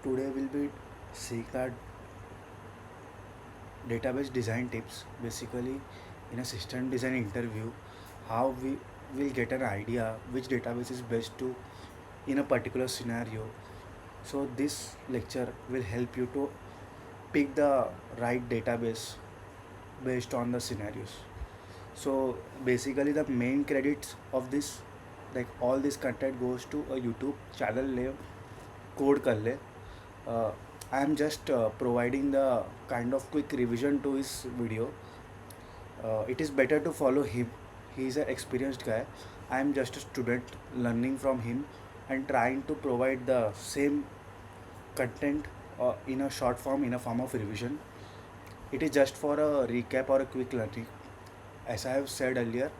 Today we'll be seeing the database design tips. Basically, in a system design interview, how we will get an idea which database is best to in a particular scenario. So this lecture will help you to pick the right database based on the scenarios. So basically, the main credits of this, like all this content goes to a YouTube channel name Code कर ले. uh, I am just providing the kind of quick revision to his video. It is better to follow him. He is an experienced guy. I am just a student learning from him and trying to provide the same content in a short form, in a form of revision. It is just for a recap or a quick learning. As I have said earlier,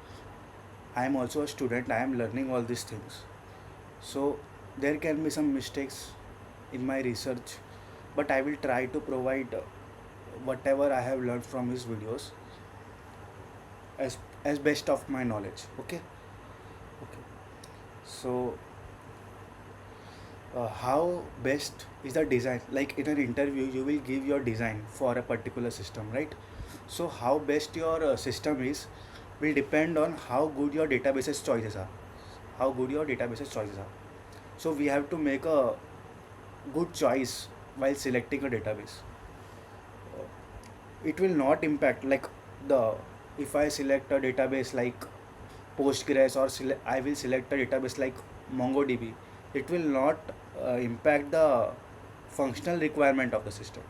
I am also a student. I am learning all these things. So there can be some mistakes in my research, but I will try to provide whatever I have learned from his videos as best of my knowledge. Okay. Okay. So how best is the design? Like in an interview, you will give your design for a particular system, right? So how best your system is will depend on how good your databases choices are. How good your databases choices are. So we have to make a good choice while selecting a database. It will not impact like the if I select a database like Postgres or I will select a database like MongoDB, it will not impact the functional requirement of the system.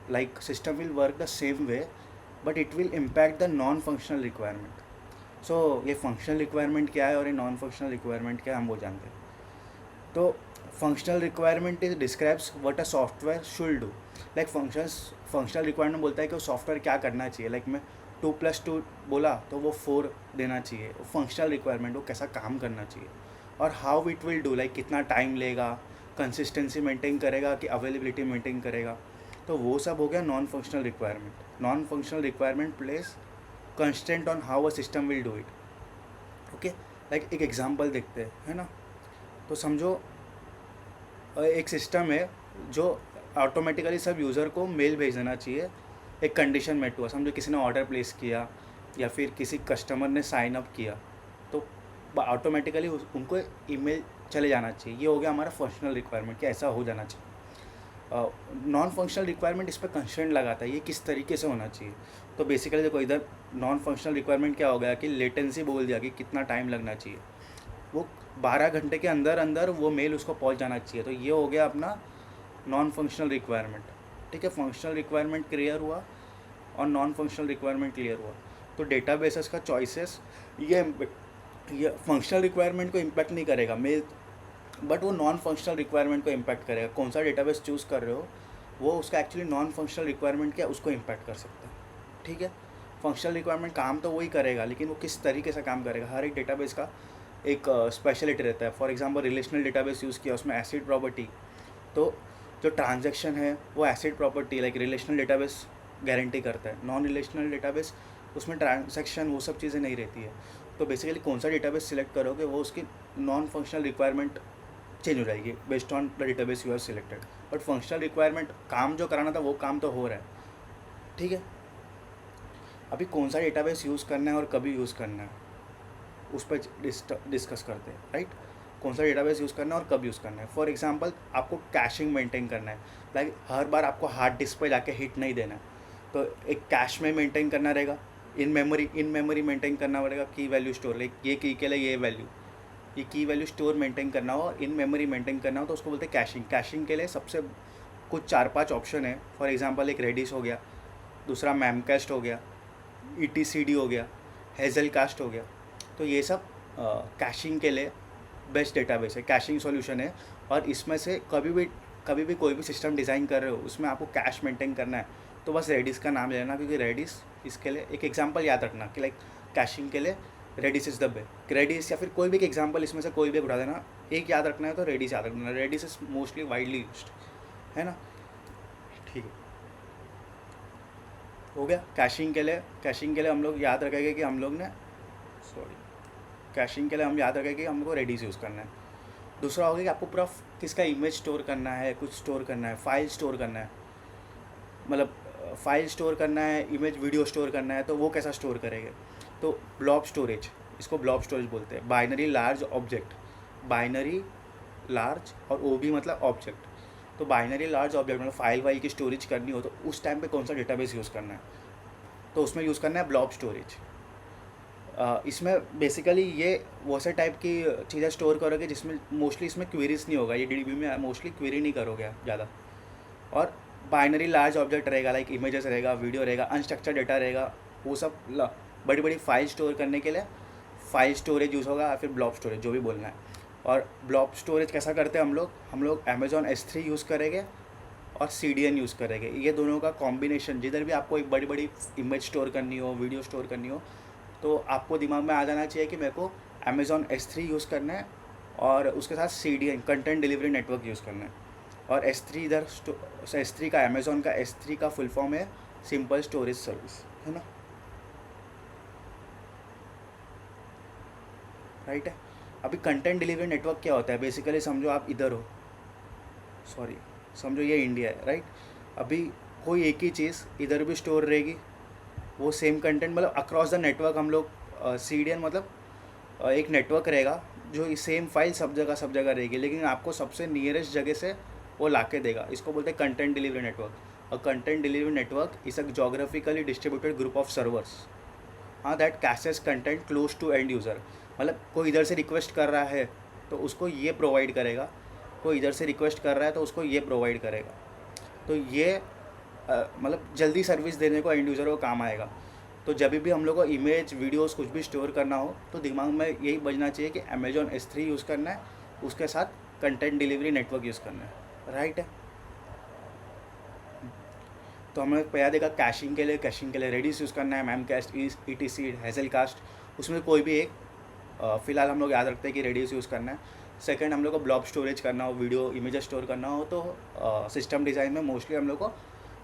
Like system will work the same way, but it will impact the non-functional requirement. So ये functional requirement क्या है और ये non functional requirement क्या है हम वो जानते हैं. तो functional requirement is describes what a software should do. Like functional requirement बोलता है कि वो सॉफ्टवेयर क्या करना चाहिए. लाइक मैं 2+2 बोला तो वो 4 देना चाहिए. फंक्शनल रिक्वायरमेंट वो कैसा काम करना चाहिए और how it will do. Like कितना टाइम लेगा, कंसिस्टेंसी मेंटेन करेगा कि अवेलेबिलिटी मेंटेन करेगा. तो वो सब हो गया non functional requirement. Non functional requirement places constant on how a system will do it. Okay. Like एक एग्जांपल देखते हैं, है ना. तो समझो एक सिस्टम है जो ऑटोमेटिकली सब यूज़र को मेल भेज देना चाहिए. एक कंडीशन मेट हुआ, समझो किसी ने ऑर्डर प्लेस किया या फिर किसी कस्टमर ने साइन अप किया तो ऑटोमेटिकली उनको ईमेल चले जाना चाहिए. ये हो गया हमारा फंक्शनल रिक्वायरमेंट कि ऐसा हो जाना चाहिए. नॉन फंक्शनल रिक्वायरमेंट इस पर कंस्ट्रेंट लगाता है ये किस तरीके से होना चाहिए. तो बेसिकली देखो इधर नॉन फंक्शनल रिक्वायरमेंट क्या हो गया कि लेटेंसी बोल दिया कि कितना टाइम लगना चाहिए. वो 12 घंटे के अंदर अंदर वो मेल उसको पहुंच जाना चाहिए. तो ये हो गया अपना नॉन फंक्शनल रिक्वायरमेंट. ठीक है. फंक्शनल रिक्वायरमेंट क्लियर हुआ और नॉन फंक्शनल रिक्वायरमेंट क्लियर हुआ. तो डेटाबेसेस का चॉइसेस ये फंक्शनल रिक्वायरमेंट को इम्पैक्ट नहीं करेगा मेल, बट वो नॉन फंक्शनल रिक्वायरमेंट को इम्पैक्ट करेगा. कौन सा डेटाबेस चूज़ कर रहे हो वो उसका एक्चुअली नॉन फंक्शनल रिक्वायरमेंट क्या उसको इम्पैक्ट कर सकता है. ठीक है. फंक्शनल रिक्वायरमेंट काम तो वही करेगा लेकिन वो किस तरीके से काम करेगा. हर एक डेटाबेस का एक स्पेशलिटी रहता है. For example relational database use किया उसमें एसिड प्रॉपर्टी, तो जो ट्रांजैक्शन है वो acid property like relational database guarantee करता है. नॉन रिलेशनल डेटाबेस उसमें ट्रांजैक्शन वो सब चीज़ें नहीं रहती है. तो बेसिकली कौन सा डेटाबेस सिलेक्ट करोगे वो उसकी नॉन फंक्शनल रिक्वायरमेंट चेंज हो जाएगी based on the database you have selected. But functional requirement काम जो कराना था वो काम तो हो रहा है. ठीक है. अभी कौन सा डेटाबेस यूज़ करना है और कभी यूज़ करना है उस पर डिस्कस करते हैं. राइट. कौन सा डेटाबेस यूज़ करना है और कब यूज़ करना है. फॉर एग्जांपल आपको कैशिंग मेंटेन करना है. लाइक हर बार आपको हार्ड डिस्क पे जाके हिट नहीं देना है. तो एक कैश में मेंटेन करना रहेगा. इन मेमोरी मेंटेन करना पड़ेगा. की वैल्यू स्टोर लाइक ये की के लिए ये वैल्यू, ये की वैल्यू स्टोर मेंटेन करना हो और इन मेमोरी मेंटेन करना हो तो उसको बोलते हैं कैशिंग. कैशिंग के लिए सबसे कुछ 4-5 ऑप्शन है. फॉर एग्जांपल एक रेडिस हो गया, दूसरा मैमकास्ट हो गया, ETCD हो गया, हेजल कास्ट हो गया. तो ये सब कैशिंग के लिए बेस्ट डेटाबेस है, कैशिंग सॉल्यूशन है. और इसमें से कभी भी कोई भी सिस्टम डिज़ाइन कर रहे हो उसमें आपको कैश मेंटेन करना है तो बस रेडिस का नाम लेना. क्योंकि रेडिस इसके लिए एक एग्जांपल याद रखना कि लाइक कैशिंग के लिए Redis is the best. Redis या फिर कोई भी एक एग्जांपल इसमें से कोई भी उठा देना. एक याद रखना है तो रेडिस याद रखना. Redis is mostly widely used, है ना. ठीक है. हो गया कैशिंग के लिए हम लोग याद रखेंगे कि हम लोग ने कैशिंग के लिए हम याद रखें कि हमको रेडिस यूज़ करना है. दूसरा हो गया कि आपको पूरा किसका इमेज स्टोर करना है, कुछ स्टोर करना है, फाइल स्टोर करना है, मतलब फाइल स्टोर करना है, इमेज वीडियो स्टोर करना है, तो वो कैसा स्टोर करेंगे? तो ब्लॉब स्टोरेज, इसको ब्लॉब स्टोरेज बोलते हैं। Binary large object, binary large और ओ बी मतलब ऑब्जेक्ट। तो बाइनरी लार्ज ऑब्जेक्ट मतलब फाइल वाइल की स्टोरेज करनी हो तो उस टाइम पे कौन सा डेटाबेस यूज़ करना है? तो उसमें यूज़ करना है ब्लॉब स्टोरेज। इसमें बेसिकली ये वैसे टाइप की चीज़ें स्टोर करोगे जिसमें मोस्टली इसमें क्वेरीज नहीं होगा, ये डीबी में मोस्टली क्वेरी नहीं करोगे आप ज़्यादा। और बाइनरी लार्ज ऑब्जेक्ट रहेगा, लाइक इमेजेस रहेगा, वीडियो रहेगा, अनस्ट्रक्चर्ड डेटा रहेगा, वो सब बड़ी बड़ी फाइल स्टोर करने के लिए फाइल स्टोरेज यूज़ होगा या फिर ब्लॉब स्टोरेज, जो भी बोलना है। और ब्लॉब स्टोरेज कैसा करते हैं हम लोग अमेजॉन S3 यूज़ करेंगे और CDN यूज़ करेंगे। ये दोनों का कॉम्बिनेशन, जिधर भी आपको एक बड़ी बड़ी इमेज स्टोर करनी हो, वीडियो स्टोर करनी हो, तो आपको दिमाग में आ जाना चाहिए कि मेरे को अमेजॉन S3 यूज़ करना है और उसके साथ CDN content delivery network use करना है। और S3 इधर S3 का, अमेजॉन का S3 का फुल फॉर्म है सिंपल स्टोरेज सर्विस, है ना, राइट है। अभी कंटेंट डिलीवरी नेटवर्क क्या होता है? बेसिकली समझो आप इधर हो, सॉरी, समझो ये इंडिया है, राइट। अभी कोई एक ही चीज़ इधर भी स्टोर रहेगी, वो सेम कंटेंट मतलब अक्रॉस द नेटवर्क हम लोग CDN मतलब एक नेटवर्क रहेगा जो सेम फाइल सब जगह रहेगी, लेकिन आपको सबसे नियरेस्ट जगह से वो ला के देगा। इसको बोलते हैं कंटेंट डिलीवरी नेटवर्क। और content delivery network is a geographically distributed group of servers, हाँ, that caches content close to end user. मतलब कोई इधर से रिक्वेस्ट कर रहा है तो उसको ये प्रोवाइड करेगा, कोई इधर से रिक्वेस्ट कर रहा है तो उसको ये प्रोवाइड करेगा। तो ये मतलब जल्दी सर्विस देने को एंड यूज़र को काम आएगा। तो जब भी हम लोग को इमेज वीडियोस कुछ भी स्टोर करना हो तो दिमाग में यही बजना चाहिए कि अमेजॉन S3 यूज़ करना है, उसके साथ कंटेंट डिलीवरी नेटवर्क यूज़ करना है, राइट है। तो हमने पहला देखा कैशिंग के लिए रेडिस यूज़ करना है, Memcached, ETC, Hazelcast, उसमें कोई भी एक फ़िलहाल हम लोग याद रखते हैं कि रेडिस यूज़ करना है। सेकंड, हम लोग को ब्लॉब स्टोरेज करना हो, वीडियो इमेजेस स्टोर करना हो, तो सिस्टम डिज़ाइन में मोस्टली हम लोग को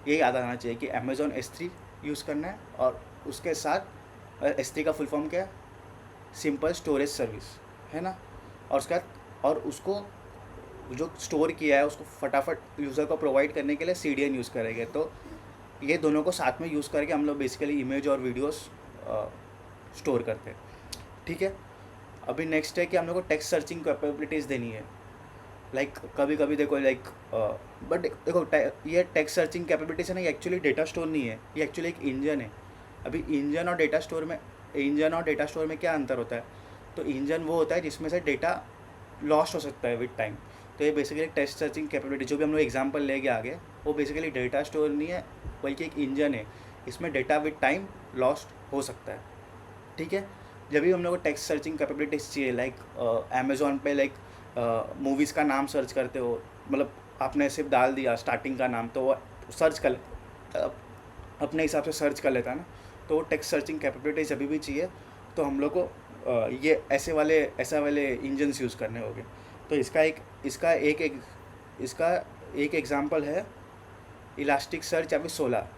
यही याद आना चाहिए कि अमेजॉन S3 यूज़ करना है और उसके साथ S3 का फुल फॉर्म क्या है? सिंपल स्टोरेज सर्विस, है ना। और उसके बाद और उसको जो स्टोर किया है उसको फटाफट यूज़र को प्रोवाइड करने के लिए CDN यूज़ करेंगे। तो ये दोनों को साथ में यूज़ करके हम लोग बेसिकली इमेज और वीडियोस स्टोर करते हैं, ठीक है। अभी नेक्स्ट है कि हम लोग को टेक्स्ट सर्चिंग कैपेबिलिटीज़ देनी है। लाइक कभी कभी देखो, लाइक बट देखो ये टेक्स्ट सर्चिंग कैपेबिलिटीज़ है ना, ये एक्चुअली डेटा स्टोर नहीं है, ये एक्चुअली एक इंजन है। अभी इंजन और डेटा स्टोर में क्या अंतर होता है? तो इंजन वो होता है जिसमें से डेटा लॉस्ट हो सकता है विद टाइम। तो ये बेसिकली टेक्स्ट सर्चिंग कैपेबिलिटी जो भी हम लोग एग्जांपल लेके आगे, वो बेसिकली डेटा स्टोर नहीं है बल्कि एक इंजन है, इसमें डेटा विद टाइम लॉस्ट हो सकता है, ठीक है। जब भी हम लोग को टेक्स्ट सर्चिंग कैपेबिलिटीज़ चाहिए, लाइक अमेज़ॉन पे लाइक मूवीज़ का नाम सर्च करते हो, मतलब आपने सिर्फ डाल दिया स्टार्टिंग का नाम तो वो सर्च कर अपने हिसाब से सर्च कर लेता है ना। तो वो टेक्स्ट सर्चिंग कैपेबिलिटी जब भी चाहिए तो हम लोग को ये ऐसा वाले इंजन्स यूज़ करने होंगे। तो इसका एक एग्जांपल है इलास्टिक सर्च या फिर सोलार,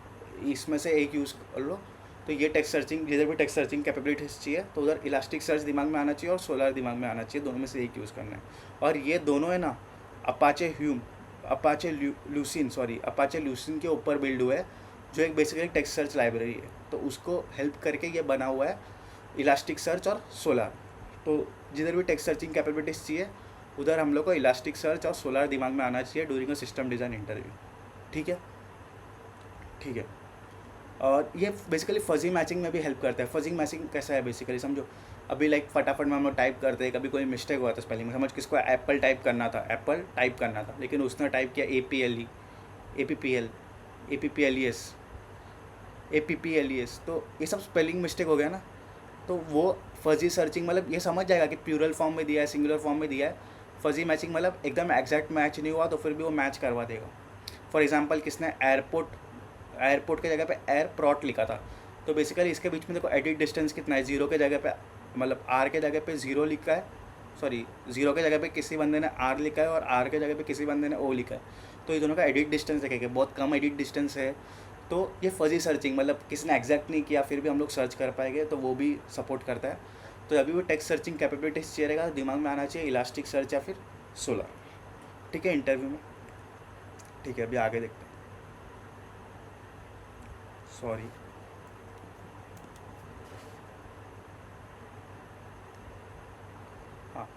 इसमें से एक यूज़ कर लो। तो ये टेक्स्ट सर्चिंग, जिधर भी टेक्स्ट सर्चिंग कैपेबिलिटीज चाहिए तो उधर इलास्टिक सर्च दिमाग में आना चाहिए और सोलार दिमाग में आना चाहिए, दोनों में से एक यूज़ करना है। और ये दोनों है ना अपाचे ल्यूसिन के ऊपर बिल्ड हुआ है, जो एक बेसिकली टेक्स्ट सर्च लाइब्रेरी है। तो उसको हेल्प करके ये बना हुआ है इलास्टिक सर्च और सोलार। तो जिधर भी टेक्स्ट सर्चिंग कैपेबिलिटीज़ चाहिए उधर हम लोग को इलास्टिक सर्च और सोलार दिमाग में आना चाहिए during a system design interview, ठीक है, ठीक है। और ये बेसिकली फजी मैचिंग में भी हेल्प करता है। फजी मैचिंग कैसा है बेसिकली समझो, अभी लाइक फटाफट में हम लोग टाइप करते हैं, कभी कोई मिस्टेक हुआ था स्पेलिंग में, समझ किसको एप्पल टाइप करना था, लेकिन उसने टाइप किया APLE, APPL, APPLES, तो ये सब स्पेलिंग मिस्टेक हो गया ना। तो वो फजी सर्चिंग मतलब ये समझ जाएगा कि प्लूरल फॉर्म में दिया है, सिंगुलर फॉर्म में दिया है। फजी मैचिंग मतलब एकदम एग्जैक्ट मैच नहीं हुआ तो फिर भी वो मैच करवा देगा। फॉर एग्जांपल किसने एयरपोर्ट के जगह पे एयरप्रॉट लिखा था, तो बेसिकली इसके बीच में देखो एडिट डिस्टेंस कितना है, जीरो के जगह पे मतलब R के जगह पे ज़ीरो लिखा है, सॉरी ज़ीरो के जगह पे किसी बंदे ने R लिखा है और R के जगह पे किसी बंदे ने O लिखा है। तो ये दोनों का एडिट डिस्टेंस देखेंगे, बहुत कम एडिट डिस्टेंस है। तो ये फजी सर्चिंग मतलब किसी ने एग्जैक्ट नहीं किया फिर भी हम लोग सर्च कर पाएंगे, तो वो भी सपोर्ट करता है। तो अभी वो टेक्स्ट सर्चिंग कैपेबिलिटीज चाहिएगा, दिमाग में आना चाहिए इलास्टिक सर्च या फिर सोलर। ठीक है, इंटरव्यू में। ठीक है, अभी आगे देखते हैं। सॉरी। हाँ,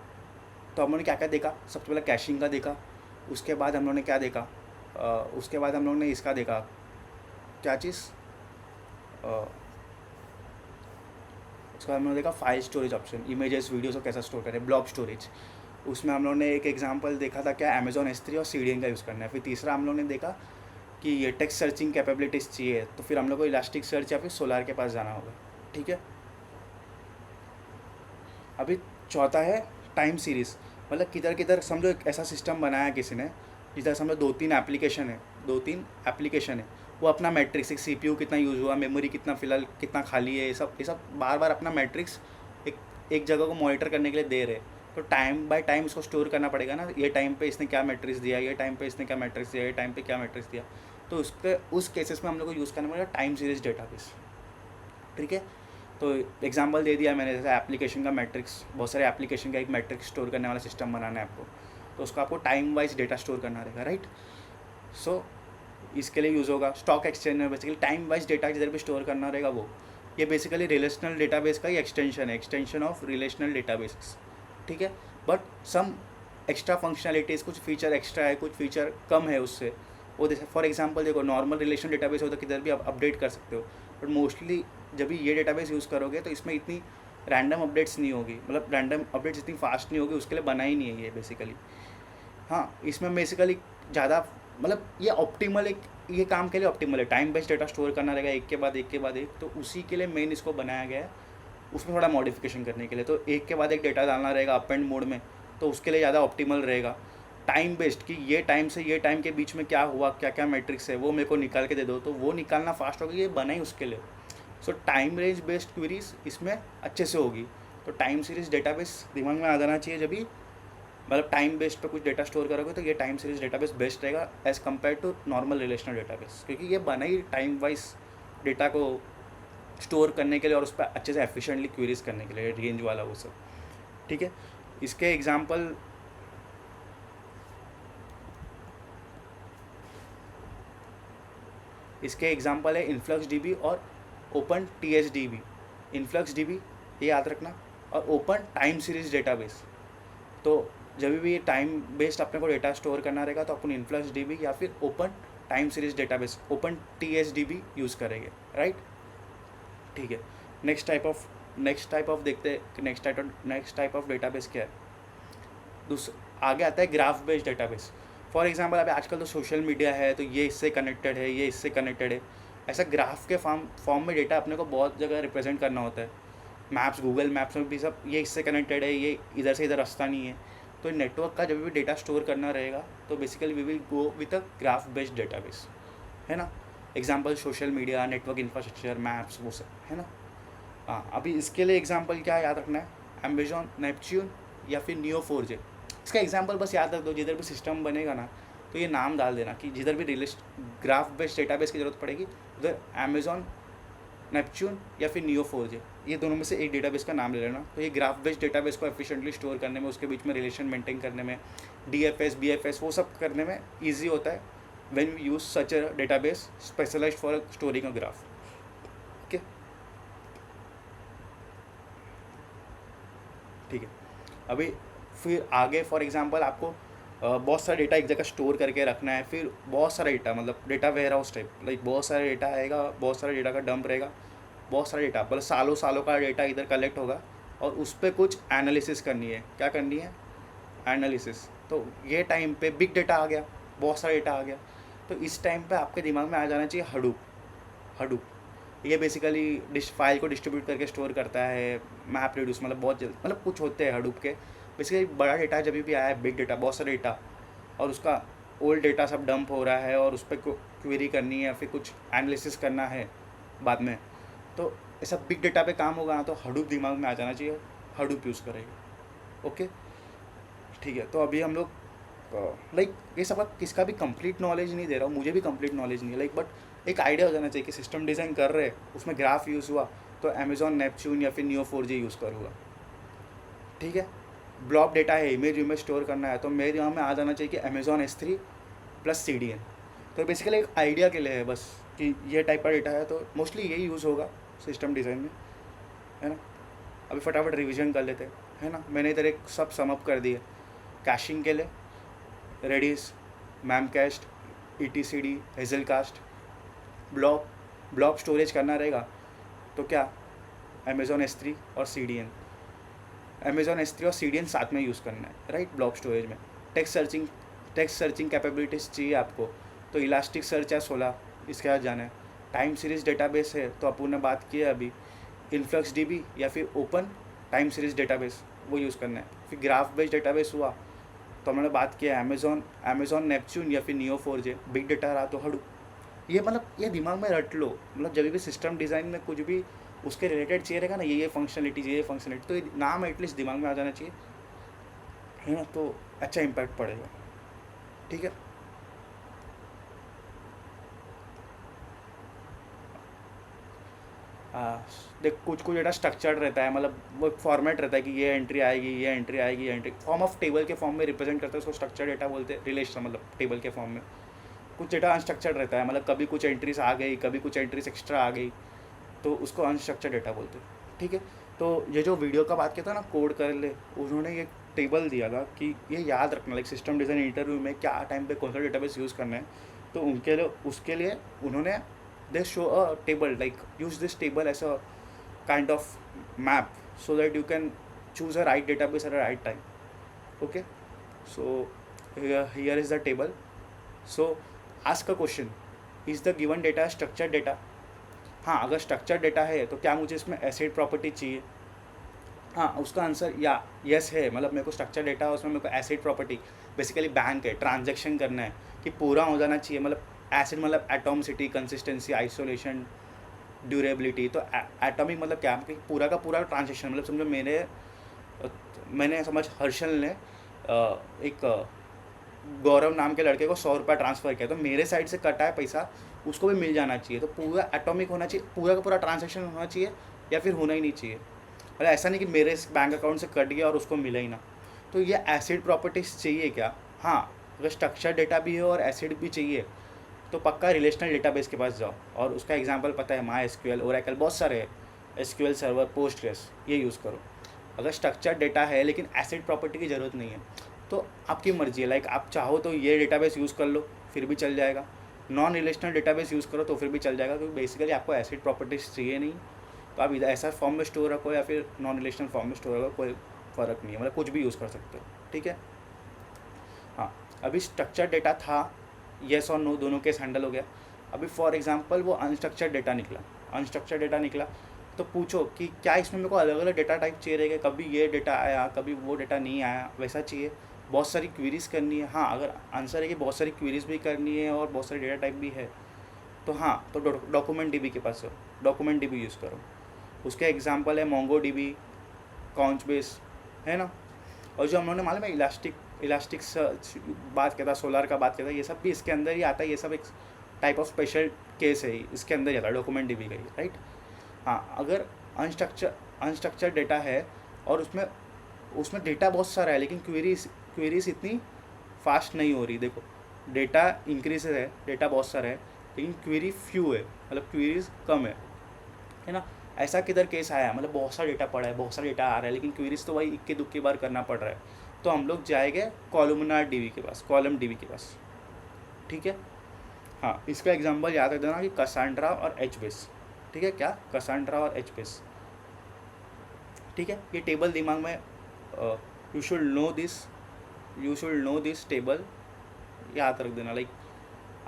तो हम लोगों ने क्या क्या देखा, सबसे पहले कैशिंग का देखा। उसके बाद हम लोगों ने क्या देखा, उसके बाद हम लोगों ने इसका देखा, क्या चीज़, उसके बाद हम लोगों ने देखा file storage option, images videos को कैसा स्टोर करें, ब्लॉक स्टोरेज। उसमें हम लोगों ने एक एग्जांपल देखा था क्या, अमेजॉन S3 और CDN का यूज़ करना है। फिर तीसरा हम लोगों ने देखा कि ये टेक्स्ट सर्चिंग कैपेबिलिटीज़ चाहिए, तो फिर हम लोग को इलास्टिक सर्च या फिर सोलार के पास जाना होगा। ठीक है, अभी चौथा है टाइम सीरीज़। मतलब किधर किधर समझो एक ऐसा सिस्टम बनाया किसी ने, जिधर समझो दो तीन एप्लीकेशन है, वो अपना मैट्रिक्स, एक CPU कितना यूज़ हुआ, मेमोरी कितना फ़िलहाल कितना खाली है, ये सब बार बार अपना मैट्रिक्स एक एक जगह को मॉनिटर करने के लिए दे रहे। तो टाइम बाय टाइम इसको स्टोर करना पड़ेगा ना, ये टाइम पे इसने क्या मैट्रिक्स दिया, ये टाइम पे इसने क्या मैट्रिक्स दिया, ये टाइम पे क्या मैट्रिक्स दिया। तो उस केसेस में हम लोग को यूज़ करना पड़ेगा टाइम सीरीज डेटाबेस। ठीक है, तो एग्जांपल दे दिया मैंने, जैसे एप्लीकेशन का मैट्रिक्स, बहुत सारे एप्लीकेशन का एक मैट्रिक्स स्टोर करने वाला सिस्टम बनाना है आपको, तो उसको आपको टाइम वाइज डेटा स्टोर करना रहेगा, राइट। सो इसके लिए यूज़ होगा स्टॉक एक्सचेंज में, बेसिकली टाइम वाइज डेटा जिधर भी स्टोर करना रहेगा वो। ये बेसिकली रिलेशनल डेटाबेस का ही एक्सटेंशन है, एक्सटेंशन ऑफ रिलेशनल डेटाबेस। ठीक है, बट सम एक्स्ट्रा फंक्शनैलिटीज़, कुछ फीचर एक्स्ट्रा है, कुछ फीचर कम है उससे। वो जैसे फॉर एग्जांपल देखो, नॉर्मल रिलेशनल डेटाबेस हो तो किधर भी आप अपडेट कर सकते हो, बट मोस्टली जब भी ये डेटाबेस यूज़ करोगे तो इसमें इतनी रैंडम अपडेट्स नहीं होगी, मतलब रैंडम अपडेट्स इतनी फास्ट नहीं होगी, उसके लिए बना ही नहीं है ये बेसिकली। हाँ, इसमें बेसिकली ज़्यादा मतलब ये ऑप्टिमल, एक ये काम के लिए ऑप्टिमल है, टाइम बेस्ड डेटा स्टोर करना रहेगा एक के बाद एक के बाद एक, तो उसी के लिए मेन इसको बनाया गया है। उसमें थोड़ा मॉडिफिकेशन करने के लिए, तो एक के बाद एक डेटा डालना रहेगा अपेंड मोड में, तो उसके लिए ज़्यादा ऑप्टिमल रहेगा। टाइम बेस्ड कि ये टाइम से ये टाइम के बीच में क्या हुआ, क्या क्या मैट्रिक्स है, वो मेरे को निकाल के दे दो, तो वो निकालना फास्ट होगा, ये बना ही उसके लिए। सो टाइम रेंज बेस्ड क्वेरीज इसमें अच्छे से होगी। तो टाइम सीरीज डेटाबेस दिमाग में आ जाना चाहिए, जब भी मतलब टाइम बेस्ड पे कुछ डेटा स्टोर करोगे तो ये टाइम सीरीज डेटाबेस बेस्ट रहेगा as compare to normal relational database, क्योंकि ये बना ही टाइम वाइज डेटा को स्टोर करने के लिए और उस पर अच्छे से एफिशिएंटली क्वेरीज करने के लिए, रेंज वाला वो सब। ठीक है, इसके एग्जांपल है इन्फ्लक्स डीबी और ओपन TSDB। इन्फ्लक्स डीबी ये याद रखना, और ओपन टाइम सीरीज डेटाबेस। तो जब भी टाइम बेस्ड अपने को डेटा स्टोर करना रहेगा तो अपन इन्फ्लक्स डीबी या फिर open time series database, open TSDB use करेंगे, राइट। ठीक है, नेक्स्ट टाइप ऑफ देखते हैं कि नेक्स्ट टाइप ऑफ डेटाबेस क्या है। आगे आता है graph based database. For example अभी आजकल तो सोशल मीडिया है, तो ये इससे कनेक्टेड है, ये इससे कनेक्टेड है, ऐसा ग्राफ के फॉर्म में डेटा अपने को बहुत जगह रिप्रेजेंट करना होता है। मैप्स, गूगल मैप्स में भी सब ये इससे कनेक्टेड है, ये इधर से इधर रास्ता नहीं है। तो नेटवर्क का जब भी डेटा स्टोर करना रहेगा तो basically we will go with a graph based database, है ना। Example social media, network infrastructure, maps, वो सब, है ना। हाँ, अभी इसके लिए एग्जांपल क्या याद रखना है, अमेजॉन, नेपच्यून या फिर Neo4j। इसका एग्जांपल बस याद रख दो, जिधर भी सिस्टम बनेगा ना तो ये नाम डाल देना कि जिधर भी ग्राफ बेस्ड डेटाबेस की ज़रूरत पड़ेगी उधर अमेजॉन, नेपच्यून या फिर Neo4j, ये दोनों में से एक डेटाबेस का नाम ले लेना। तो ये ग्राफ बेस्ड डेटाबेस को एफिशिएंटली स्टोर करने में, उसके बीच में रिलेशन मेंटेन करने में, DFS BFS वो सब करने में ईजी होता है when we use such a database specialised for storing a graph. Okay, ठीक है। अभी फिर आगे फॉर एग्जांपल आपको बहुत सारा डेटा एक जगह स्टोर करके रखना है, फिर बहुत सारा डेटा, मतलब data warehouse type, like बहुत सारा डेटा आएगा, बहुत सारा डेटा का डंप रहेगा, बहुत सारा डेटा, मतलब सालों सालों का डेटा इधर कलेक्ट होगा और उस पर कुछ एनालिसिस करनी है। क्या करनी है? एनालिसिस। तो ये टाइम पे बिग डेटा आ गया, बहुत सारा डेटा आ गया, तो इस टाइम पे आपके दिमाग में आ जाना चाहिए हडूप। हडूप ये बेसिकली फाइल को डिस्ट्रीब्यूट करके स्टोर करता है, मैप रिड्यूस, मतलब बहुत जल्द, मतलब कुछ होते हैं हडूप के। बेसिकली बड़ा डेटा जब भी आया है, बिग डेटा, बहुत सारा डेटा, और उसका ओल्ड डेटा सब डंप हो रहा है और उस पर क्वेरी करनी है या फिर कुछ एनालिसिस करना है बाद में, तो ऐसा बिग डेटा पे काम होगा ना, तो हडूप दिमाग में आ जाना चाहिए, हडूप यूज़ करेंगे। ओके, ठीक है। तो अभी हम लोग लाइक ये सब किसका भी कंप्लीट नॉलेज नहीं दे रहा हूँ, मुझे भी कंप्लीट नॉलेज नहीं है, लाइक बट एक आइडिया हो जाना चाहिए कि सिस्टम डिज़ाइन कर रहे हैं, उसमें ग्राफ यूज़ हुआ तो अमेजॉन, नेपच्यून या फिर Neo4j यूज़ करूँगा। ठीक है, ब्लॉब डेटा है, इमेज स्टोर करना है, तो मेरे दिमाग में आ जाना चाहिए कि अमेजॉन S3 प्लस CDN। तो बेसिकली एक आइडिया के लिए है बस कि ये टाइप का डेटा है, तो मोस्टली यही यूज़ होगा सिस्टम डिज़ाइन में, है ना। अभी फटाफट रिवीजन कर लेते हैं, है ना। मैंने इधर एक सब समअप कर दिए। कैशिंग के लिए Redis, Memcached, ETCD, Hazelcast. Blob blob storage करना रहेगा तो क्या, अमेजॉन S3 और CDN। अमेजॉन S3 और CDN साथ में यूज़ करना है, राइट, ब्लॉब स्टोरेज में। टेक्स्ट सर्चिंग कैपेबिलिटीज़ चाहिए आपको, तो इलास्टिक सर्च है 16, इसके साथ जाना है। टाइम सीरीज डेटाबेस है तो अपन ने बात की है अभी, इन्फ्लक्स DB या फिर ओपन टाइम सीरीज डेटाबेस, वो यूज़ करना है। फिर ग्राफ बेस्ड डेटाबेस हुआ तो हमने बात किया अमेजॉन नेपच्यून या फिर Neo4j। बिग डेटा रहा तो हडूप। ये मतलब ये दिमाग में रट लो, मतलब जब भी सिस्टम डिज़ाइन में कुछ भी उसके रिलेटेड चाहिए रहेगा ना, ये फंक्शनलिटी, तो ये नाम एटलीस्ट दिमाग में आ जाना चाहिए, है ना, तो अच्छा इम्पैक्ट पड़ेगा। ठीक है। देख कुछ कुछ डेटा स्ट्रक्चर्ड रहता है, मतलब वो फॉर्मेट रहता है कि ये एंट्री आएगी, ये एंट्री आएगी, ये एंट्री फॉर्म ऑफ टेबल के फॉर्म में रिप्रेजेंट करता है, उसको स्ट्रक्चर्ड डेटा बोलते हैं, रिलेशन मतलब टेबल के फॉर्म में। कुछ डेटा अनस्ट्रक्चर्ड रहता है, मतलब कभी कुछ एंट्रीज आ गई, कभी कुछ एंट्रीज एक्स्ट्रा आ गई, तो उसको अनस्ट्रक्चर्ड डेटा बोलते हैं। ठीक है। तो ये जो वीडियो का बात किया था ना, कोड कर ले, उन्होंने ये टेबल दिया था कि ये याद रखना, लाइक सिस्टम डिज़ाइन इंटरव्यू में क्या टाइम पे कौन सा डेटाबेस यूज़ करना है, तो उनके लिए उसके लिए उन्होंने they show a table, like use this table as a kind of map so that you can choose a right database at a right time. Okay, so here is the table. So ask a question, is the given data structured data? हाँ, अगर structured data है तो क्या मुझे इसमें acid property चाहिए? हाँ, उसका आंसर या यस है, मतलब मेरे को स्ट्रक्चर डेटा उसमें मेरे को एसिड प्रॉपर्टी, बेसिकली बैंक है, ट्रांजेक्शन करना है कि पूरा हो जाना चाहिए, मतलब एसिड मतलब एटॉमिसिटी, कंसिस्टेंसी, आइसोलेशन, ड्यूरेबिलिटी। तो एटॉमिक मतलब क्या, कि पूरा का पूरा ट्रांजेक्शन, मतलब समझो मैंने समझ हर्षल ने एक गौरव नाम के लड़के को 100 रुपये ट्रांसफ़र किया, तो मेरे साइड से कटा है पैसा, उसको भी मिल जाना चाहिए। तो पूरा एटॉमिक होना चाहिए, पूरा का पूरा ट्रांजेक्शन होना चाहिए, या फिर होना ही नहीं चाहिए। मतलब ऐसा नहीं कि मेरे बैंक अकाउंट से कट गया और उसको मिला ही ना। तो ये एसिड प्रॉपर्टीज़ चाहिए क्या? हाँ, अगर स्ट्रक्चर डेटा भी है और एसिड भी चाहिए तो पक्का रिलेशनल डेटाबेस के पास जाओ, और उसका एग्जांपल पता है MySQL, ओरेकल, बहुत सारे है, SQL सर्वर, पोस्टग्रेस, ये यूज़ करो। अगर स्ट्रक्चर डेटा है लेकिन एसिड प्रॉपर्टी की ज़रूरत नहीं है तो आपकी मर्जी है, लाइक आप चाहो तो ये डेटाबेस यूज़ कर लो फिर भी चल जाएगा, नॉन रिलेशनल डेटाबेस यूज़ करो तो फिर भी चल जाएगा, क्योंकि बेसिकली आपको एसिड प्रॉपर्टीज चाहिए नहीं, तो आप इधर ऐसा फॉर्म में स्टोर रखो या फिर नॉन रिलेशनल फॉर्म में स्टोर रखो, कोई फ़र्क नहीं है, मतलब कुछ भी यूज़ कर सकते हो। ठीक है। हाँ, अभी स्ट्रक्चर डेटा था, येस और नो दोनों केस हैंडल हो गया। अभी फॉर एग्जांपल वो अनस्ट्रक्चर्ड डेटा निकला, तो पूछो कि क्या इसमें मेरे को अलग अलग डेटा टाइप चाहिए रहेगा, कभी ये डेटा आया कभी वो डेटा नहीं आया, वैसा चाहिए, बहुत सारी क्वेरीज करनी है। हाँ, अगर आंसर है कि बहुत सारी क्वेरीज भी करनी है और बहुत सारी डेटा टाइप भी है, तो हाँ, तो डॉक्यूमेंट DB के पास डॉक्यूमेंट DB यूज़ करो। उसके एग्जांपल है MongoDB, काउंटबेस, है ना। और जो हम लोगों ने मालूम है इलास्टिक सर्च बात किया था, सोलार का बात किया था, ये सब भी इसके अंदर ही आता है, ये सब एक टाइप ऑफ स्पेशल केस है, इसके अंदर ही आता है डॉक्यूमेंट DB का ही, राइट। हाँ, अगर अनस्ट्रक्चर डेटा है और उसमें डेटा बहुत सारा है लेकिन क्वेरीज इतनी फास्ट नहीं हो रही, देखो डेटा इंक्रीज है, डेटा बहुत सारा है लेकिन क्वेरी फ्यू है, मतलब क्वेरीज कम है ना। ऐसा किधर केस आया, मतलब बहुत सारा डेटा पड़ा है, बहुत सारा डेटा आ रहा है लेकिन क्वेरीज तो भाई इक्के दुक्के बार करना पड़ रहा है, तो हम लोग जाएंगे कॉलम DB के पास। ठीक है। हाँ, इसका एग्जांपल याद रख देना कि कसांड्रा और HBase। ठीक है, क्या कसांड्रा और HBase। ठीक है, ये टेबल दिमाग में, you should know this table, याद रख देना। Like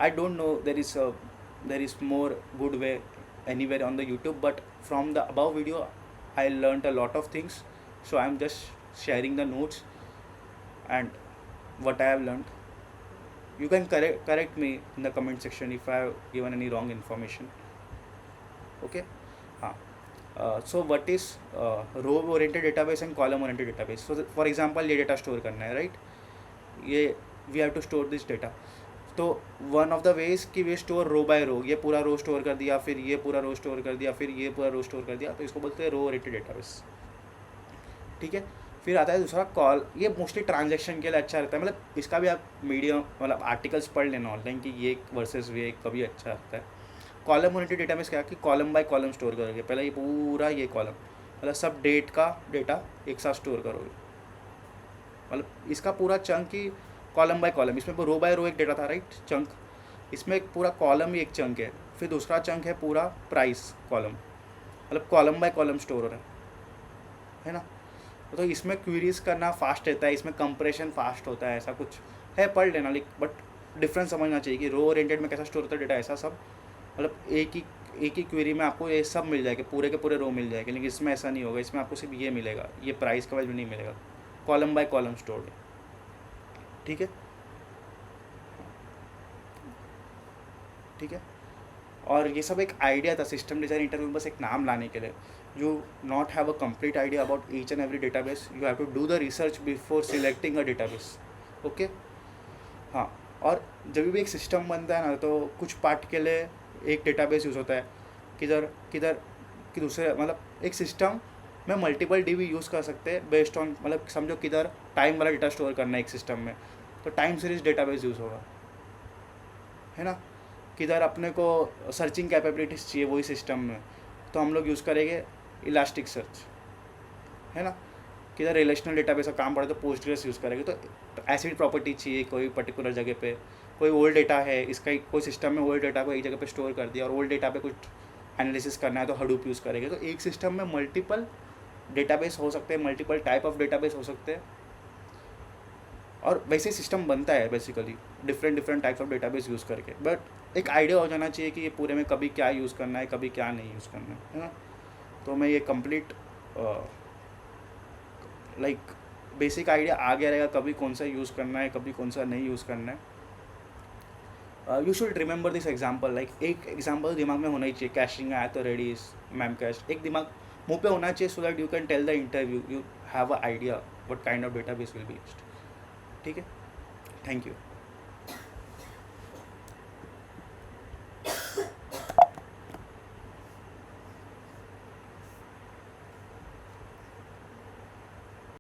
I don't know there is more good way anywhere on the YouTube, but from the above video I learned a lot of things, so I'm just sharing the notes and what I have learned. You can correct me in the comment section if I have given any wrong information. Okay. हाँ, so what is row oriented database and column oriented database? So for example ये data store करना है, right, ये we have to store this data, तो one of the ways कि वे store रो bye रो, ये पूरा रो store कर दिया, फिर ये पूरा रो स्टोर कर दिया, फिर ये पूरा रो स्टोर कर दिया, तो इसको बोलते हैं रो ओरिएंटेड डेटाबेस। ठीक है। फिर आता है दूसरा कॉल, ये मोस्टली ट्रांजेक्शन के लिए अच्छा रहता है, मतलब इसका भी आप मीडियम मतलब आर्टिकल्स पढ़ लेना ऑनलाइन कि ये वर्सेस वे कभी अच्छा रहता है। कॉलम ओरिएंटेड डेटाबेस क्या है कि कॉलम बाय कॉलम स्टोर करोगे, पहले ये पूरा ये कॉलम मतलब सब डेट का डेटा एक साथ स्टोर करोगे, मतलब इसका पूरा chunk he column by column, इसमें रो बाय रो एक डेटा था राइट चंक, इसमें एक पूरा कॉलम ही एक चंक है, फिर दूसरा चंक है पूरा प्राइस कॉलम, मतलब कॉलम बाय कॉलम स्टोर हो रहा है ना। तो इसमें क्वेरीज करना फास्ट रहता है, इसमें कंप्रेशन फास्ट होता है, ऐसा कुछ है, पढ़ लेना लाइक, बट डिफरेंस समझना चाहिए कि रो ओरिएंटेड में कैसा स्टोर होता है डेटा, ऐसा सब मतलब एक ही क्वेरी में आपको ये सब मिल जाएगा, पूरे के पूरे रो मिल जाएंगे, लेकिन इसमें ऐसा नहीं होगा, इसमें आपको सिर्फ ये मिलेगा, ये प्राइस का वैल्यू नहीं मिलेगा, कॉलम बाय कॉलम स्टोर है, ठीक है ठीक है। और ये सब एक आइडिया था सिस्टम डिज़ाइन इंटरव्यू में, बस एक नाम लाने के लिए। You not have a complete idea about each and every database, you have to do the research before selecting a database, okay. हाँ, और जब भी एक सिस्टम बनता है ना तो कुछ पार्ट के लिए एक डेटाबेस यूज़ होता है, किधर किधर कि दूसरे, मतलब एक सिस्टम में मल्टीपल डीबी यूज़ कर सकते हैं बेस्ड ऑन, मतलब समझो किधर टाइम वाला डेटा स्टोर करना है एक सिस्टम में, तो टाइम सीरीज डेटाबेस यूज़ होगा, है ना। किधर अपने को सर्चिंग कैपेबिलिटीज़ चाहिए वही सिस्टम में, तो हम लोग यूज़ करेंगे इलास्टिक सर्च, है ना। किधर रिलेशनल डेटाबेस का काम पड़े तो पोस्टग्रेस यूज़ करेंगे, तो एसिड प्रॉपर्टी चाहिए कोई पर्टिकुलर जगह पे, कोई ओल्ड डेटा है इसका, कोई सिस्टम में ओल्ड डेटा को एक जगह पे स्टोर कर दिया और ओल्ड डेटा पे कुछ एनालिसिस करना है तो हडूप यूज़ करेंगे। तो एक सिस्टम में मल्टीपल डेटाबेस हो सकते हैं, मल्टीपल टाइप ऑफ डेटाबेस हो सकते हैं, और वैसे सिस्टम बनता है basically different types of database use करके, बट एक आइडिया हो जाना चाहिए कि ये पूरे में कभी क्या यूज़ करना है कभी क्या नहीं यूज़ करना है ना। तो मैं ये कंप्लीट लाइक बेसिक आइडिया आ गया रहेगा कभी कौन सा यूज़ करना है कभी कौन सा नहीं यूज़ करना है। You should remember this example, like एक एग्जाम्पल दिमाग में होना ही चाहिए, कैशिंग आया तो रेडीज मैम कैश, एक दिमाग मुंह पे होना चाहिए, so that you can tell the interview, you have a idea what kind of database will be used, ठीक है। Thank you.